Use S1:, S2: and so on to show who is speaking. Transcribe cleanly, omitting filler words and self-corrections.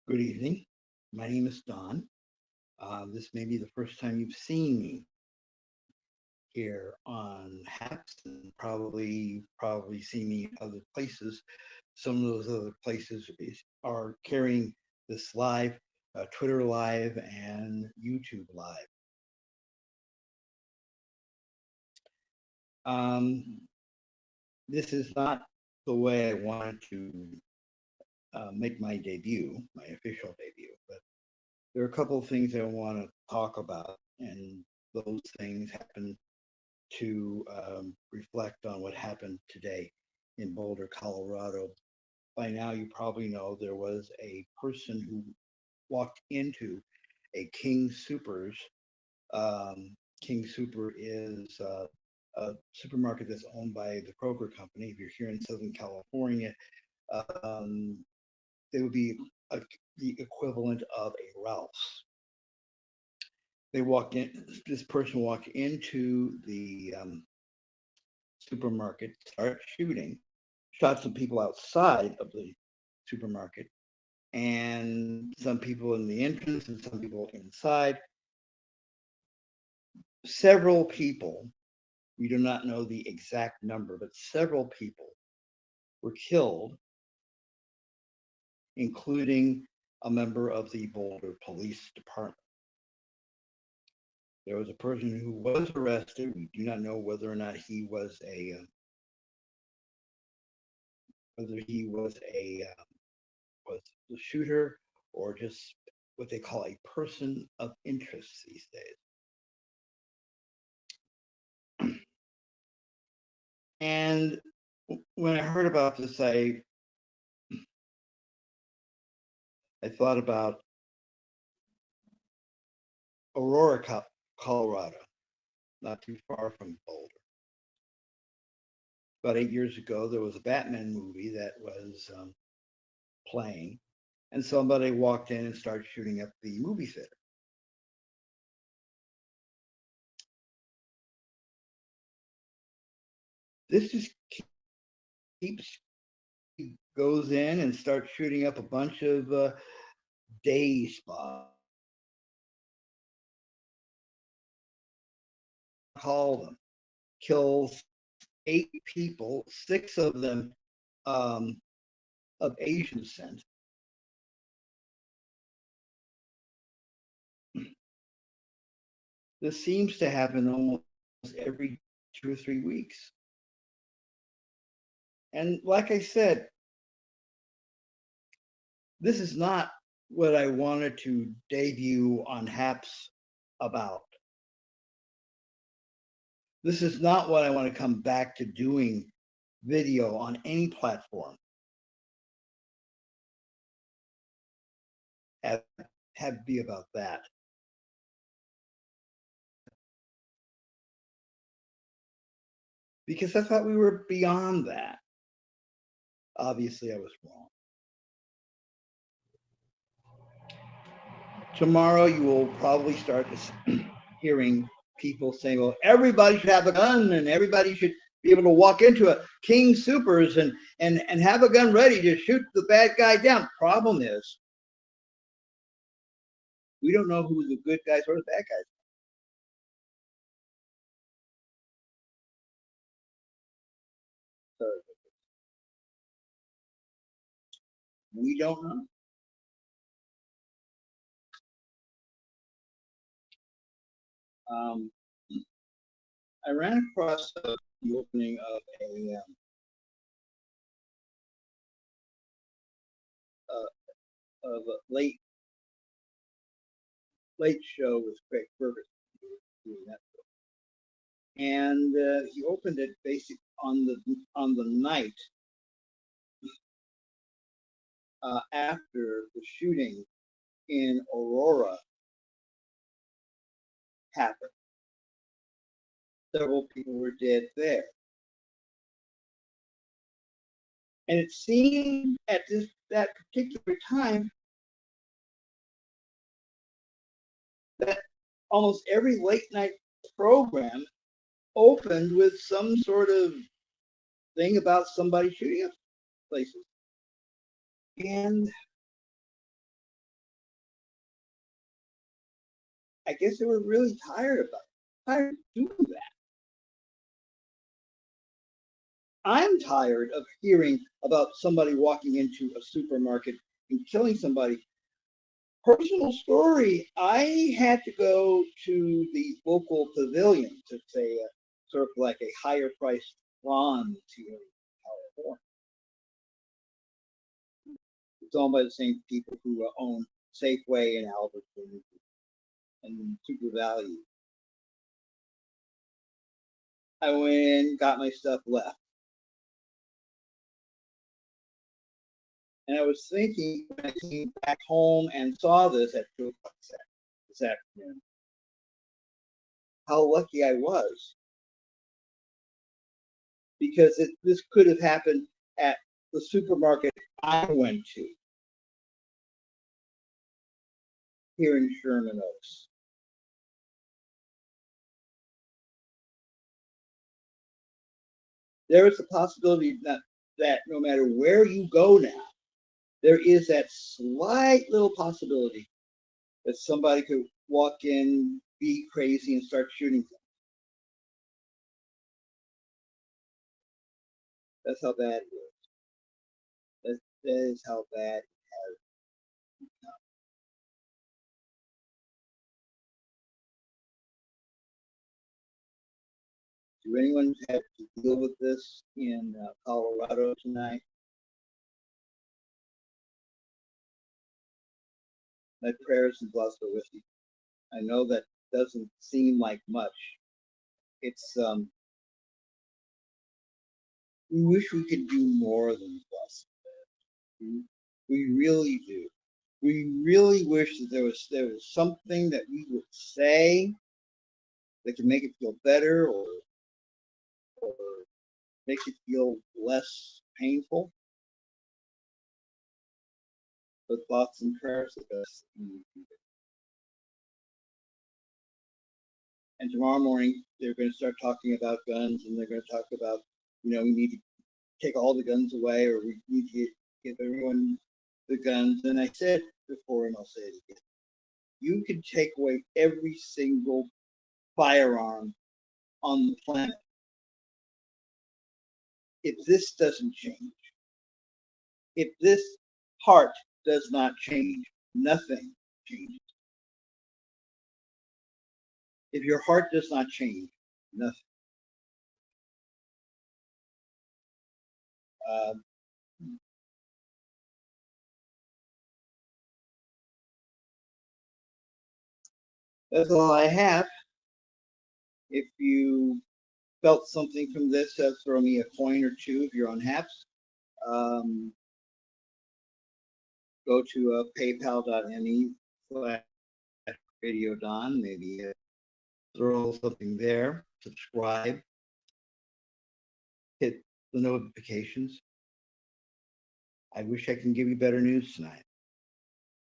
S1: Good evening. My name is Don. This may be the first time you've seen me here on HAPS, and probably see me other places. Some of those other places are carrying this live, Twitter live and YouTube live. This is not the way I wanted to make my debut, my official debut, but there are a couple of things I want to talk about, and those things happen to reflect on what happened today in Boulder, Colorado. By now, you probably know there was a person who walked into a King Soopers. King Super is a supermarket that's owned by the Kroger company. If you're here in Southern California, um, they would be the equivalent of a Ralph's. They walked in. This person walked into the supermarket, started shooting, shot some people outside of the supermarket, and some people in the entrance and some people inside. Several people, we do not know the exact number, but several people were killed, including a member of the Boulder Police Department. There was a person who was arrested. We do not know whether or not he was was the shooter or just what they call a person of interest these days. And when I heard about this, I thought about Aurora, Colorado, not too far from Boulder. About 8 years ago, there was a Batman movie that was playing, and somebody walked in and started shooting up the movie theater. This just keeps goes in and starts shooting up a bunch of day spas. Call them, kills 8 people, 6 of them of Asian descent. This seems to happen almost every 2 or 3 weeks. And like I said, this is not what I wanted to debut on HAPS about. This is not what I want to come back to doing video on any platform. Have be about that. Because I thought we were beyond that. Obviously, I was wrong. Tomorrow, you will probably start hearing people saying, well, everybody should have a gun and everybody should be able to walk into a King Supers and have a gun ready to shoot the bad guy down. Problem is, we don't know who the good guys or the bad guys are. So we don't know. Um, I ran across the opening of a late show with Craig Ferguson doing that, and he opened it basically on the night after the shooting in Aurora happened. Several people were dead there. And it seemed at that particular time that almost every late night program opened with some sort of thing about somebody shooting up places. And I guess they were really tired of doing that. I'm tired of hearing about somebody walking into a supermarket and killing somebody. Personal story, I had to go to the local pavilion to say sort of like a higher priced lawn to California. It's owned by the same people who own Safeway and Albertsons and Super Value. I went in, got my stuff, left. And I was thinking when I came back home and saw this at 2 o'clock this afternoon, how lucky I was, because this could have happened at the supermarket I went to here in Sherman Oaks. There is a possibility that no matter where you go now, there is that slight little possibility that somebody could walk in, be crazy, and start shooting things. That's how bad it is. That is how bad it has become. Do anyone have to deal with this in Colorado tonight? My prayers and blessings are with you. I know that doesn't seem like much. It's we wish we could do more than bless. We really do. We really wish that there was something that we would say that could make it feel better or make it feel less painful. But thoughts and prayers are the best thing we can do. And tomorrow morning they're going to start talking about guns, and they're going to talk about, we need to take all the guns away, or we need to give everyone the guns. And I said before, and I'll say it again, you can take away every single firearm on the planet. If this doesn't change, if this heart does not change, nothing changes. If your heart does not change, nothing. Uh, that's all I have. If you felt something from this, throw me a coin or two if you're on Haps. Go to paypal.me/Radio Don. Maybe throw something there. Subscribe. Hit the notifications. I wish I can give you better news tonight.